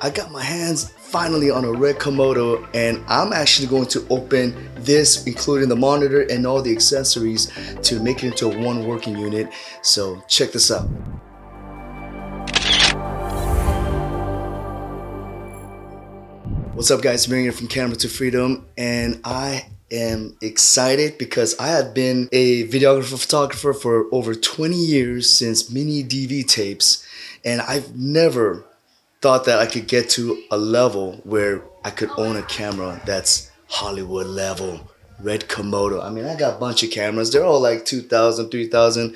I got my hands finally on a Red Komodo, and I'm actually going to open this, including the monitor and all the accessories, to make it into a one working unit. So check this out. What's up guys, Miriam here from Camera to Freedom, and I am excited because I have been a videographer photographer for over 20 years, since mini DV tapes, and I've never thought that I could get to a level where I could own a camera that's Hollywood level. Red Komodo. I mean, I got a bunch of cameras. They're all like 2,000, 3,000.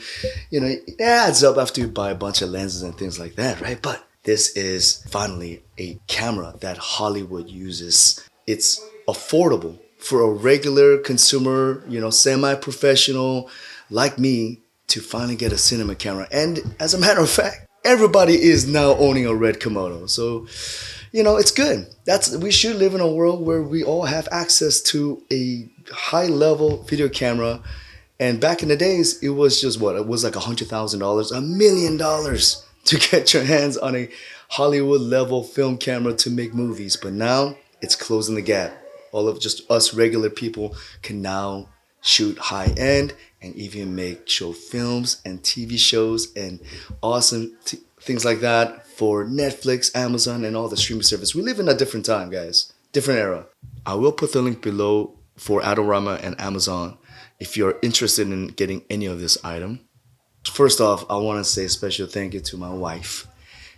You know, it adds up after you buy a bunch of lenses and things like that, right? But this is finally a camera that Hollywood uses. It's affordable for a regular consumer, you know, semi-professional like me to finally get a cinema camera. And as a matter of fact, everybody is now owning a Red Komodo. So, you know, it's good. We should live in a world where we all have access to a high level video camera. And back in the days, it was just what? It was like $100,000, $1 million to get your hands on a Hollywood level film camera to make movies. But now it's closing the gap. All of just us regular people can now shoot high end and even make short films and TV shows and awesome things like that for Netflix, Amazon, and all the streaming service. We live in a different time, guys. Different era. I will put the link below for Adorama and Amazon if you're interested in getting any of this item. First off, I want to say a special thank you to my wife.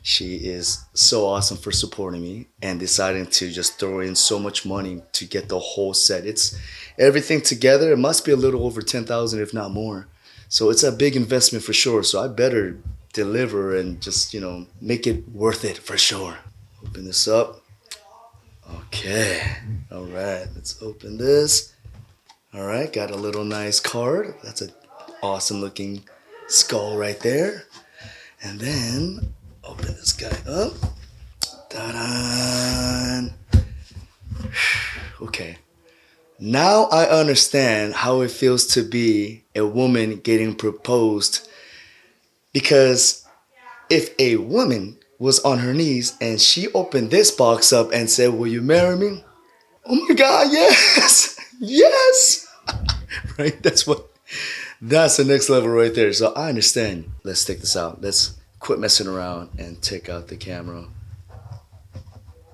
She is so awesome for supporting me and deciding to just throw in so much money to get the whole set. It's everything together. It must be a little over 10,000, if not more. So it's a big investment for sure. So I better deliver and just, you know, make it worth it for sure. Open this up. Okay. All right. Let's open this. All right. Got a little nice card. That's an awesome looking skull right there. And then open this guy up. Ta-da! Okay. Now I understand how it feels to be a woman getting proposed. Because if a woman was on her knees and she opened this box up and said, "Will you marry me?" Oh my God, yes! Yes! Right? That's the next level right there. So I understand. Let's take this out. Let's quit messing around and take out the camera.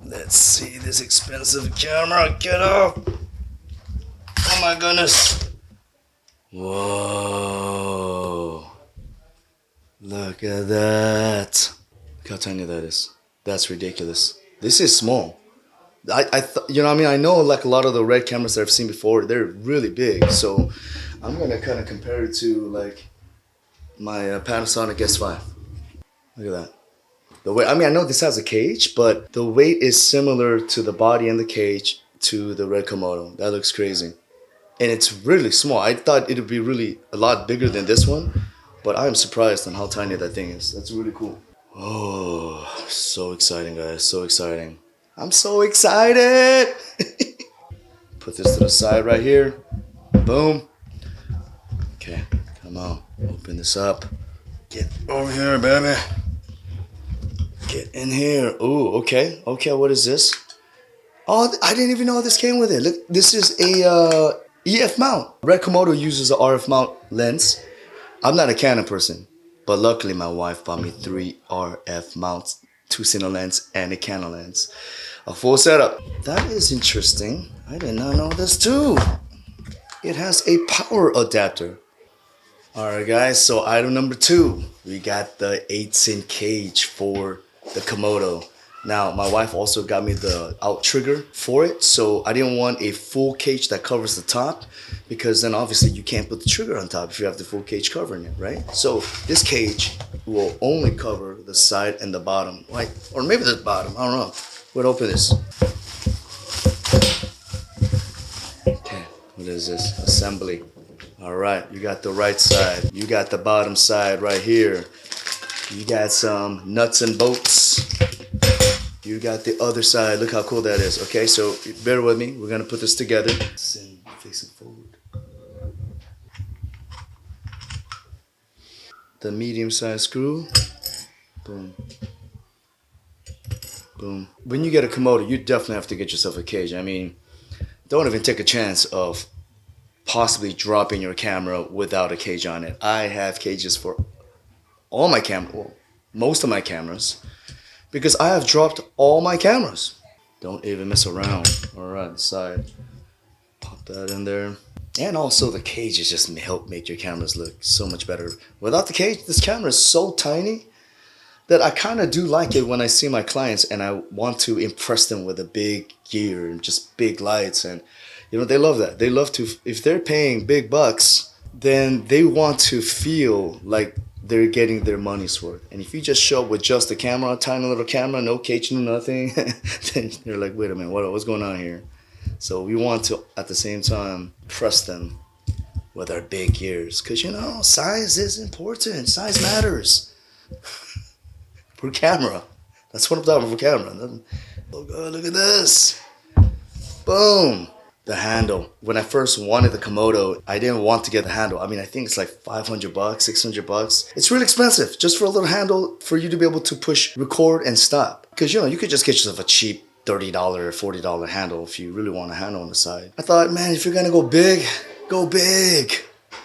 Let's see this expensive camera. Get up! Oh my goodness. Whoa. Look at that. Look how tiny that is. That's ridiculous. This is small. You know what I mean? I know like a lot of the Red cameras that I've seen before, they're really big. So I'm going to kind of compare it to like my Panasonic S5. Look at that. The weight, I mean, I know this has a cage, but the weight is similar to the body and the cage to the Red Komodo. That looks crazy. And it's really small. I thought it would be really a lot bigger than this one, but I am surprised on how tiny that thing is. That's really cool. Oh, so exciting, guys. So exciting. I'm so excited. Put this to the side right here. Boom. Okay, come on. Open this up. Get over here, baby. Get in here. Ooh, okay. Okay, what is this? Oh, I didn't even know this came with it. Look, this is a EF mount. Red Komodo uses an RF mount lens. I'm not a Canon person, but luckily my wife bought me 3 RF mounts, 2 Cine lens and a Canon lens. A full setup. That is interesting. I did not know this too. It has a power adapter. Alright guys, so item number 2. We got the 8-cent cage for the Komodo. Now, my wife also got me the Outrigger for it, so I didn't want a full cage that covers the top, because then obviously you can't put the trigger on top if you have the full cage covering it, right? So this cage will only cover the side and the bottom, like, or maybe the bottom, I don't know. We'll open this. Okay, what is this? Assembly. All right, you got the right side. You got the bottom side right here. You got some nuts and bolts. You got the other side. Look how cool that is. Okay, so bear with me. We're gonna put this together. Send facing forward. The medium-sized screw. Boom. boom. When you get a Komodo, you definitely have to get yourself a cage. I mean, don't even take a chance of possibly dropping your camera without a cage on it. I have cages for all my well, most of my cameras, because I have dropped all my cameras. Don't even mess around. All right, side. Pop that in there. And also the cages just help make your cameras look so much better. Without the cage, this camera is so tiny that I kind of do like it when I see my clients and I want to impress them with a big gear and just big lights. And you know, they love that. They love to, if they're paying big bucks, then they want to feel like they're getting their money's worth. And if you just show up with just a camera, a tiny little camera, no cage, no nothing, then you're like, wait a minute, what's going on here? So we want to, at the same time, impress them with our big gears. Because, you know, size is important. Size matters. For camera. That's what I'm talking about, for camera. Oh, God, look at this. Boom. The handle. When I first wanted the Komodo, I didn't want to get the handle. I mean, I think it's like $500, $600. It's really expensive just for a little handle for you to be able to push record and stop. Because, you know, you could just get yourself a cheap $30 or $40 handle if you really want a handle on the side. I thought, man, if you're going to go big, go big.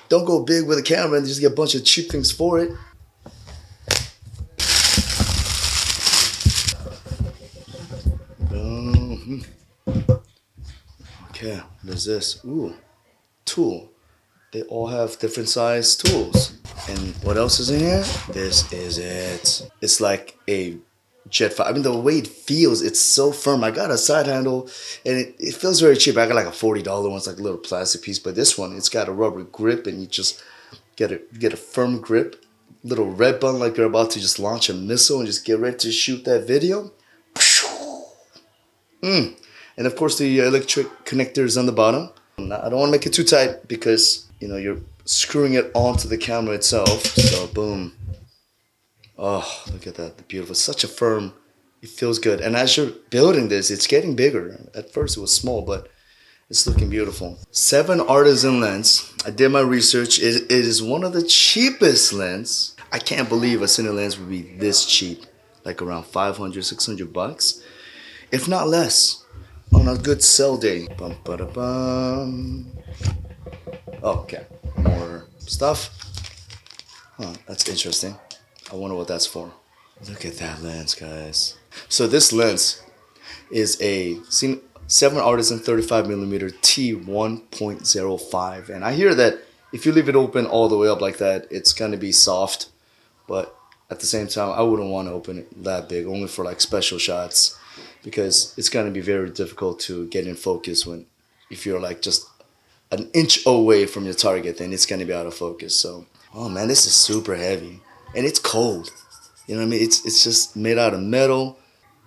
Don't go big with a camera and just get a bunch of cheap things for it. Okay, there's this. Ooh, tool. They all have different size tools. And what else is in here? This is it. It's like a jet fight. I mean, the way it feels, it's so firm. I got a side handle and it feels very cheap. I got like a $40 one. It's like a little plastic piece. But this one, it's got a rubber grip and you just get a firm grip. Little red button like you're about to just launch a missile and just get ready to shoot that video. And of course the electric connectors on the bottom. I don't want to make it too tight because, you know, you're screwing it onto the camera itself. So boom. Oh, look at that. Beautiful. Such a firm. It feels good. And as you're building this, it's getting bigger. At first it was small, but it's looking beautiful. 7 artisan lens. I did my research. It is one of the cheapest lens. I can't believe a cine lens would be this cheap. Like around $500, $600. If not less. On a good sell day. Bum, ba, bum. Okay, more stuff. Huh, that's interesting. I wonder what that's for. Look at that lens, guys. So this lens is a 7 Artisan 35mm T1.05. And I hear that if you leave it open all the way up like that, it's going to be soft. But at the same time, I wouldn't want to open it that big, only for like special shots. Because it's going to be very difficult to get in focus if you're like just an inch away from your target, then it's going to be out of focus. So, oh man, this is super heavy and it's cold. You know what I mean? It's just made out of metal.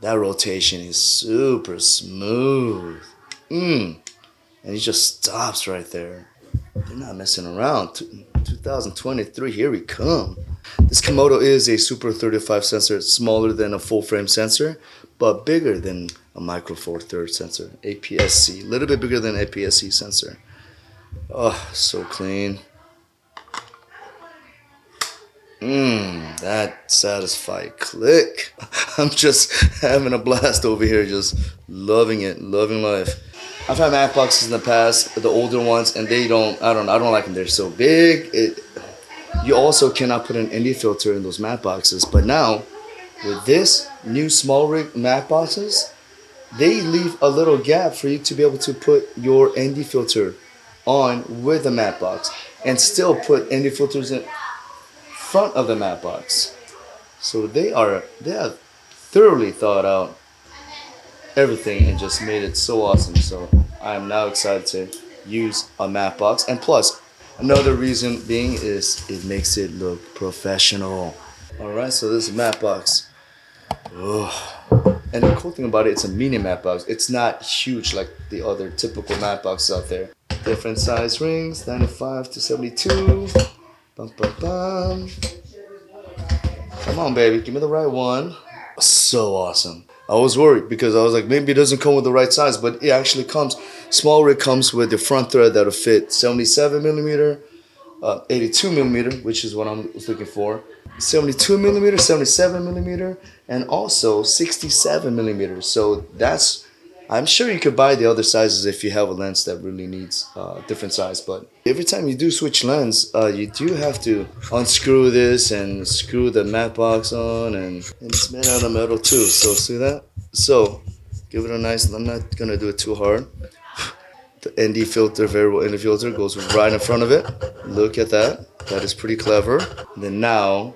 That rotation is super smooth. And it just stops right there. They're not messing around. 2023, here we come. This Komodo is a Super 35 sensor. It's smaller than a full frame sensor, but bigger than a Micro Four Thirds sensor, APS-C. A little bit bigger than APS-C sensor. Oh, so clean. That satisfied click. I'm just having a blast over here, just loving it, loving life. I've had Mac boxes in the past, the older ones, and I don't like them. They're so big. You also cannot put an ND filter in those matte boxes. But now, with this new Smallrig matte boxes, they leave a little gap for you to be able to put your ND filter on with the matte box and still put ND filters in front of the matte box. So they have thoroughly thought out everything and just made it so awesome. So I am now excited to use a matte box. And plus, another reason being is it makes it look professional. Alright, so this is a matte box. Oh. And the cool thing about it, it's a mini matte box. It's not huge like the other typical matte boxes out there. Different size rings, 95 to 72. Bum, bum, bum. Come on, baby, give me the right one. So awesome. I was worried because I was like, maybe it doesn't come with the right size, but it actually comes. Smallrig comes with the front thread that'll fit 77mm, 82 millimeter, which is what I was looking for, 72 millimeter, 77 millimeter, and also 67 millimeters. So that's, I'm sure you could buy the other sizes if you have a lens that really needs different size. But every time you do switch lens, you do have to unscrew this and screw the matte box on, and it's made out of metal too. So see that? So give it a nice, I'm not gonna do it too hard. The ND filter, variable ND filter, goes right in front of it. Look at that. That is pretty clever. And then now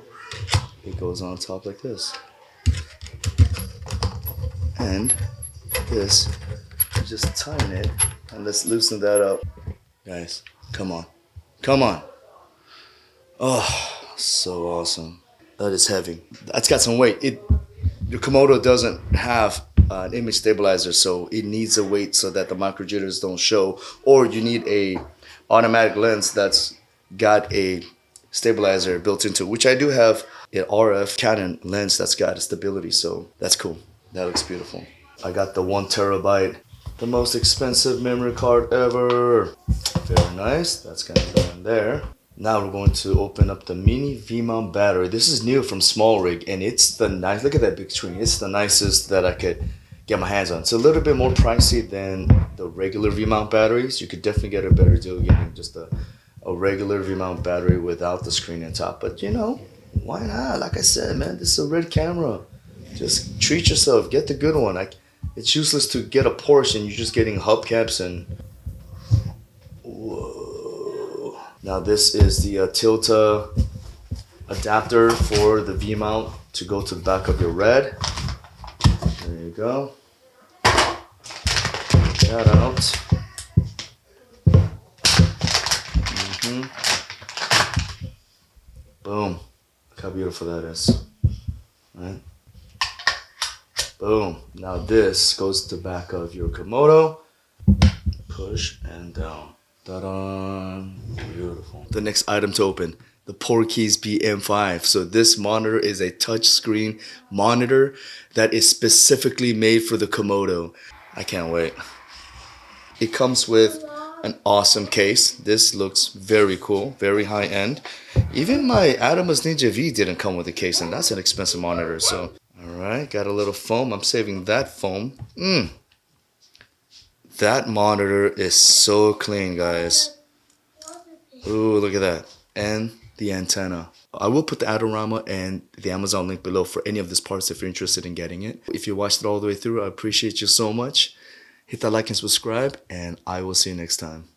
it goes on top like this. And this, just tighten it, and let's loosen that up. Guys, come on. Come on. Oh, so awesome. That is heavy. That's got some weight. Your Komodo doesn't have an image stabilizer, so it needs a weight so that the micro jitters don't show, or you need a automatic lens that's got a stabilizer built into it, which I do have an RF Canon lens that's got a stability, so that's cool. That looks beautiful. I got the 1 terabyte, the most expensive memory card ever. Very nice. That's gonna go in there. Now we're going to open up the mini V-mount battery. This is new from Smallrig, and it's the nice. Look at that big screen. It's the nicest that I could get my hands on. It's a little bit more pricey than the regular V-mount batteries. You could definitely get a better deal getting just a regular V-mount battery without the screen on top. But you know, why not? Like I said, man, this is a Red camera. Just treat yourself. Get the good one. It's useless to get a Porsche and you're just getting hubcaps and. Whoa. Now this is the Tilta adapter for the V-mount to go to the back of your Red. There you go. Check that out. Boom. Look how beautiful that is. Right? Boom. Now this goes to the back of your Komodo. Push and down. Ta-da! Beautiful. The next item to open, the Portkeys BM5. So this monitor is a touchscreen monitor that is specifically made for the Komodo. I can't wait. It comes with an awesome case. This looks very cool, very high end. Even my Adorama Ninja V didn't come with a case, and that's an expensive monitor. So, all right, got a little foam. I'm saving that foam. That monitor is so clean, guys. Ooh, look at that. And the antenna. I will put the Adorama and the Amazon link below for any of these parts if you're interested in getting it. If you watched it all the way through, I appreciate you so much. Hit that like and subscribe, and I will see you next time.